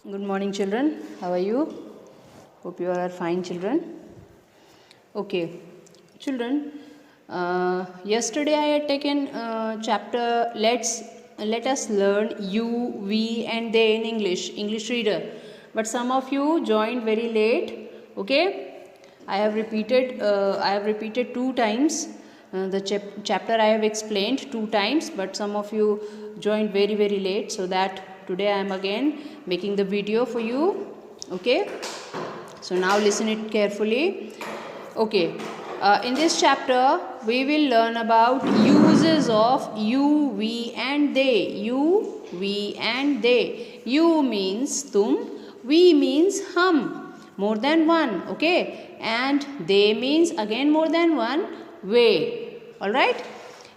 Good morning, children. How are you? Hope you all are fine, children. Okay, children. Yesterday I had taken chapter let us learn you, we, and they in English reader. But some of you joined very late. Okay, I have repeated 2 times. The chapter I have explained 2 times, but some of you joined very late, so that today I am again making the video for you. Okay, so now listen it carefully. Okay, in this chapter we will learn about uses of you, we, and they. You, we, and they. You means tum, we means hum, more than one. Okay, and they means again more than one, way. All right,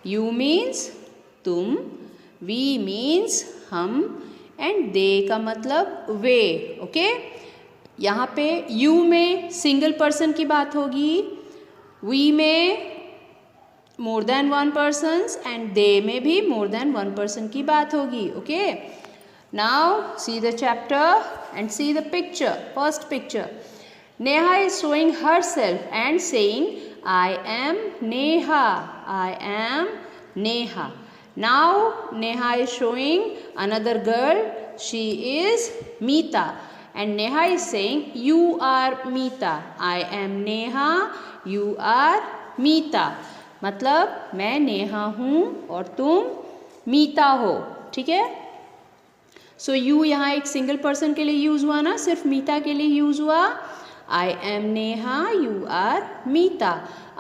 you means तुम, we means हम, and they का मतलब वे. Okay, यहाँ पे you में single person की बात होगी, वी में more than one persons, and they में भी मोर देन वन पर्सन की बात होगी. Okay, now see the chapter and see the picture. First picture, Neha is showing her self and saying I am Neha. I am Neha. Now Neha is showing another girl. She is Meeta. And Neha is saying, you are Meeta. I am Neha. You are Meeta. मतलब मैं नेहा हूँ और तुम मीता हो. ठीक है. So you यहाँ एक सिंगल पर्सन के लिए यूज़ हुआ ना, सिर्फ मीता के लिए यूज़ हुआ. I am Neha, you are Meeta.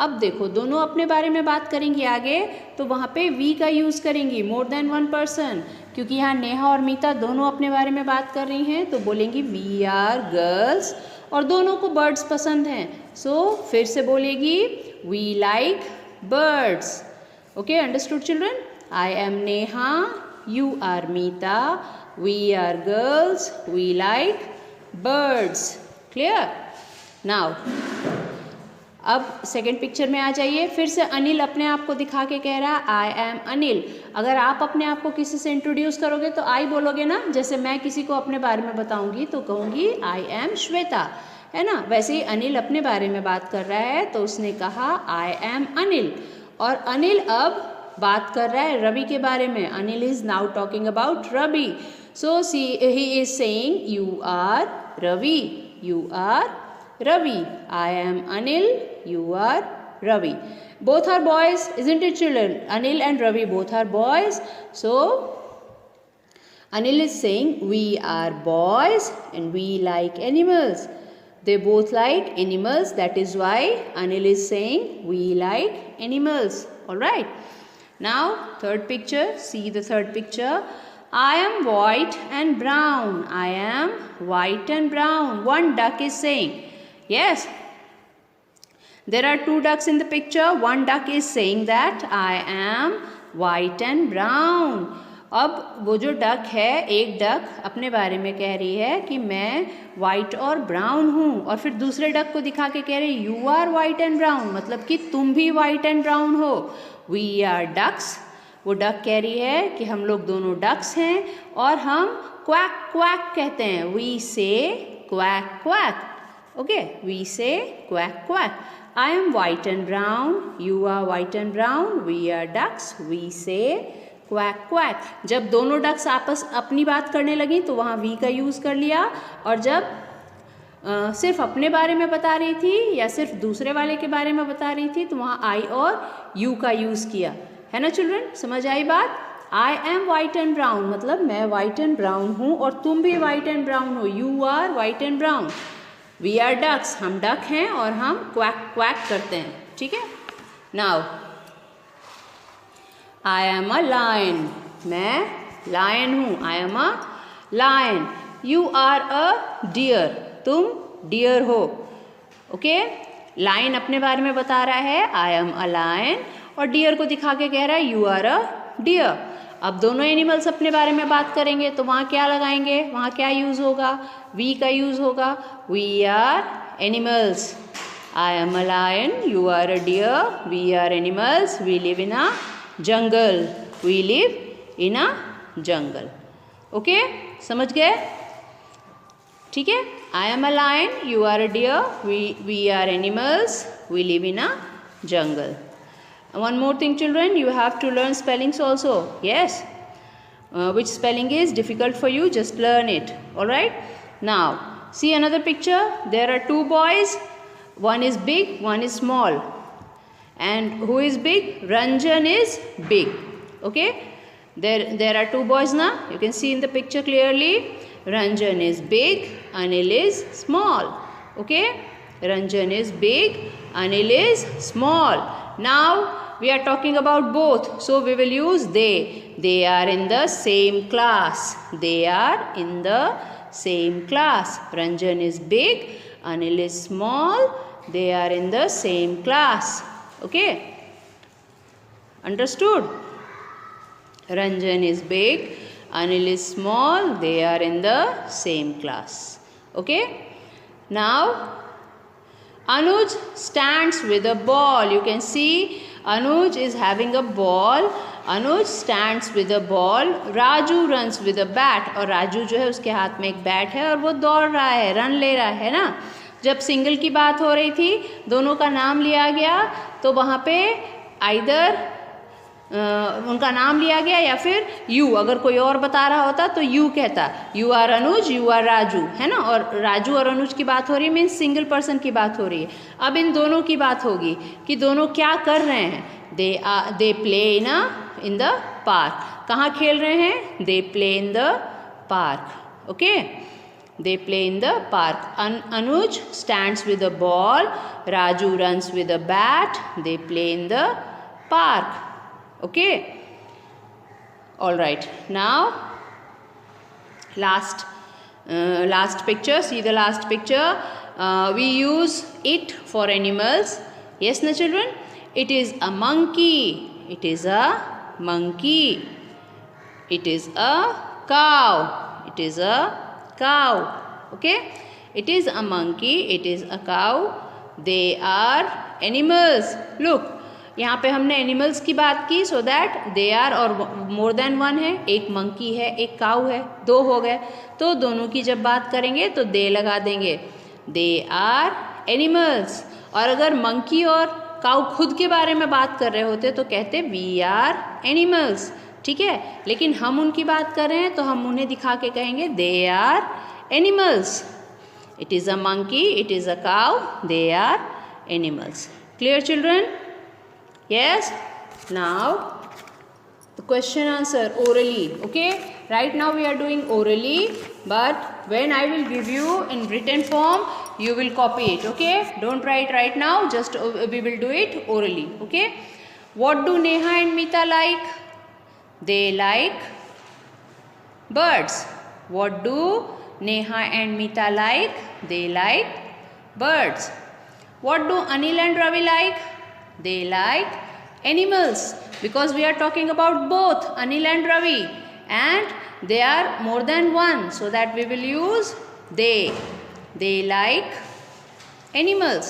अब देखो, दोनों अपने बारे में बात करेंगी आगे, तो वहाँ पे वी का यूज़ करेंगी, मोर देन वन पर्सन, क्योंकि यहाँ नेहा और मीता दोनों अपने बारे में बात कर रही हैं, तो बोलेंगी वी आर गर्ल्स, और दोनों को बर्ड्स पसंद हैं. सो फिर से बोलेगी we like birds. Okay, understood children? I am Neha, you are Meeta, we are girls, we like birds. Clear? Now अब सेकेंड पिक्चर में आ जाइए. फिर से अनिल अपने आप को दिखा के कह रहा है आई एम अनिल. अगर आप अपने आप को किसी से इंट्रोड्यूस करोगे तो आई बोलोगे ना. जैसे मैं किसी को अपने बारे में बताऊंगी तो कहूँगी आई एम श्वेता, है ना. वैसे ही अनिल अपने बारे में बात कर रहा है तो उसने कहा आई एम अनिल. और अनिल अब बात कर रहा है रवि के बारे में. Anil is now talking about Ravi. So he is saying you are Ravi, you are Ravi. I am Anil, you are Ravi. Both are boys, isn't it, children? Anil and Ravi both are boys. So Anil is saying we are boys and we like animals. They both like animals. That is why Anil is saying we like animals. All right. Now third picture. See the third picture. I am white and brown. I am white and brown. One duck is saying, yes, there are 2 ducks in the picture. One duck is saying that I am white and brown. अब वो जो duck है, एक duck अपने बारे में कह रही है कि मैं वाइट और ब्राउन हूँ, और फिर दूसरे डक को दिखा के कह रही you are white and brown, मतलब कि तुम भी वाइट एंड ब्राउन हो. We are ducks. वो डक कह रही है कि हम लोग दोनों डक्स हैं और हम क्वैक क्वैक कहते हैं. We say quack quack. Okay, we say quack quack. I am white and brown, you are white and brown, we are ducks, we say quack quack. जब दोनों डक्स आपस अपनी बात करने लगी तो वहाँ वी का यूज़ कर लिया, और जब सिर्फ अपने बारे में बता रही थी या सिर्फ दूसरे वाले के बारे में बता रही थी तो वहाँ आई और यू का यूज़ किया. है ना चिल्ड्रन? समझ आई बात? I am white and brown मतलब मैं वाइट एंड ब्राउन हूँ और तुम भी वाइट एंड ब्राउन हो. You are white and brown. We are ducks, हम डक हैं और हम क्वैक क्वैक करते हैं. ठीक है. Now I am a lion. मैं लायन हूँ. I am a lion. You are a deer. तुम डियर हो. ओके, लायन अपने बारे में बता रहा है आई एम अ लायन, और डियर को दिखा के कह रहा है यू आर अ डियर. अब दोनों एनिमल्स अपने बारे में बात करेंगे तो वहाँ क्या लगाएंगे, वहाँ क्या यूज़ होगा, वी का यूज़ होगा. We are animals. I am a lion, you are a deer, we are animals, we live in a jungle. We live in a jungle. Okay, समझ गए? ठीक है, I am a lion, you are a deer, we are animals, we live in a jungle. One more thing children, you have to learn spellings also. Yes, which spelling is difficult for you, just learn it. Alright, now see another picture. There are two boys, one is big, one is small. And who is big? Ranjan is big. Okay, there are two boys now, you can see in the picture clearly. Ranjan is big, Anil is small. Okay, Ranjan is big, Anil is small. Now we are talking about both, so we will use they. They are in the same class. They are in the same class. Ranjan is big, Anil is small. They are in the same class. Okay, understood? Ranjan is big, Anil is small. They are in the same class. Okay, now Anuj stands with a ball. You can see Anuj is having a ball. Anuj stands with a ball. Raju runs with a bat. और राजू जो है उसके हाथ में एक bat है और वो दौड़ रहा है, रन ले रहा है ना. जब सिंगल की बात हो रही थी, दोनों का नाम लिया गया, तो वहाँ पे आइदर उनका नाम लिया गया या फिर यू, अगर कोई और बता रहा होता तो यू कहता, you are Anuj, you are Raju, है ना. और राजू और अनुज की बात हो रही है, मीन्स सिंगल पर्सन की बात हो रही है. अब इन दोनों की बात होगी कि दोनों क्या कर रहे हैं. दे प्ले इन द पार्क. कहाँ खेल रहे हैं? दे play in the park. Okay, they play in the park. Anuj stands with a ball, Raju runs with a bat. They play in the park. Okay, all right. Now last picture, see the last picture. We use it for animals. Yes na children, it is a monkey, it is a monkey. It is a cow, it is a cow. Okay, it is a monkey, it is a cow. They are animals. Look, यहाँ पे हमने animals की बात की, so that they are और more than one है. एक monkey है, एक काऊ है, दो हो गए. तो दोनों की जब बात करेंगे तो दे लगा देंगे. They are animals. और अगर मंकी और काऊ खुद के बारे में बात कर रहे होते तो कहते वी आर एनिमल्स. ठीक है, लेकिन हम उनकी बात कर रहे हैं तो हम उन्हें दिखा के कहेंगे they are animals. It is a monkey, it is a cow, they are animals. Clear children? Yes, now the question answer orally. Okay, right now we are doing orally, but when I will give you in written form, you will copy it. Okay, don't write right now, just we will do it orally. Okay, what do Neha and Meeta like? They like birds. What do Neha and Meeta like? They like birds. What do Anil and Ravi like? They like animals, because we are talking about both Anil and Ravi, and they are more than one, so that we will use they. They like animals.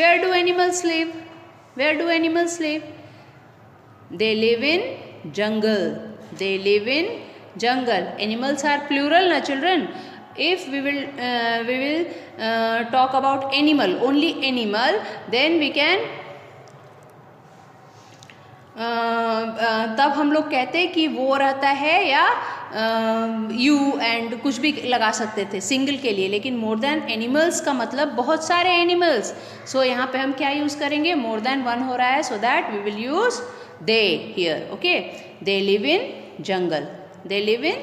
Where do animals live? Where do animals live? They live in jungle. They live in jungle. Animals are plural na children. If we will talk about animal, only animal, then we can तब हम लोग कहते कि वो रहता है, या you and कुछ भी लगा सकते थे सिंगल के लिए. लेकिन मोर देन एनिमल्स का मतलब बहुत सारे एनिमल्स. सो यहाँ पे हम क्या यूज़ करेंगे? मोर देन वन हो रहा है, so that we will use they here. Okay, they live in jungle. They live in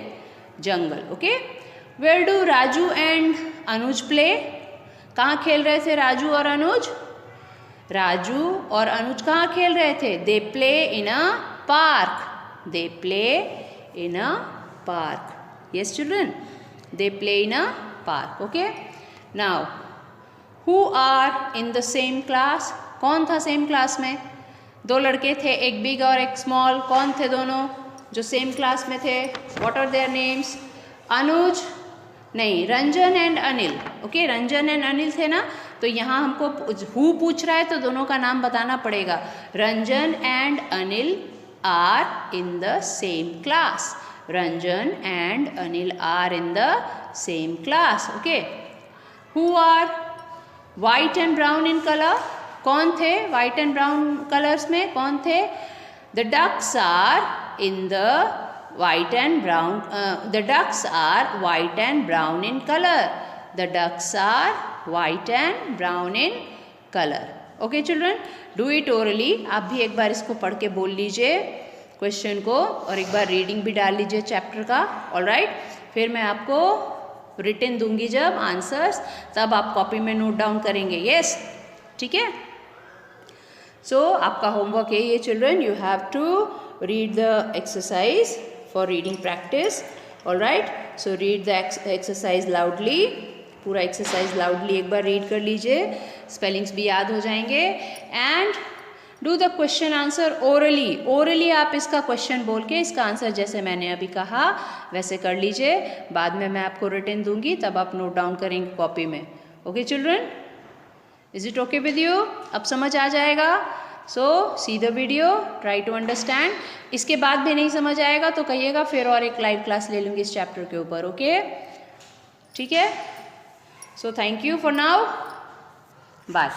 jungle. Okay, where do Raju and Anuj play? कहाँ खेल रहे थे राजू और अनुज? राजू और अनुज कहाँ खेल रहे थे? They play in a park. They play in a park. Yes children, they play in a park. Okay, now who are in the same class? कौन था सेम क्लास में? दो लड़के थे, एक बिग और एक स्मॉल. कौन थे दोनों जो सेम क्लास में थे? What are their names? Anuj नहीं, Ranjan and Anil. Okay, Ranjan and Anil थे ना. तो यहाँ हमको हु पूछ रहा है तो दोनों का नाम बताना पड़ेगा. Ranjan and Anil are in the same class. Ranjan and Anil are in the same class. Okay. Who are white and brown in color? कौन थे white and brown colors में? कौन थे? The ducks are in the white and brown. The ducks are white and brown in color. The ducks are white and brown in color. Okay children, do it orally. आप भी एक बार इसको पढ़ के बोल लीजिए क्वेश्चन को और एक बार रीडिंग भी डाल लीजिए चैप्टर का. ऑल राइट, फिर मैं आपको रिटन दूंगी जब आंसर्स, तब आप कॉपी में नोट डाउन करेंगे. यस, ठीक है. सो आपका होमवर्क यही है children. You have to read the exercise for reading practice. All right, so read the exercise loudly. पूरा एक्सरसाइज लाउडली एक बार रीड कर लीजिए, स्पेलिंग्स भी याद हो जाएंगे. And do the question answer orally. Orally आप इसका क्वेश्चन बोल के इसका आंसर जैसे मैंने अभी कहा वैसे कर लीजिए. बाद में मैं आपको रिटन दूंगी, तब आप नोट डाउन करेंगे कॉपी में. Okay children, is it okay with you? अब समझ आ जाएगा. So see the video, try to understand. इसके बाद भी नहीं समझ आएगा तो कहिएगा, फिर और एक लाइव क्लास ले लूँगी इस चैप्टर के ऊपर. ओके, ठीक है. So thank you for now. Bye.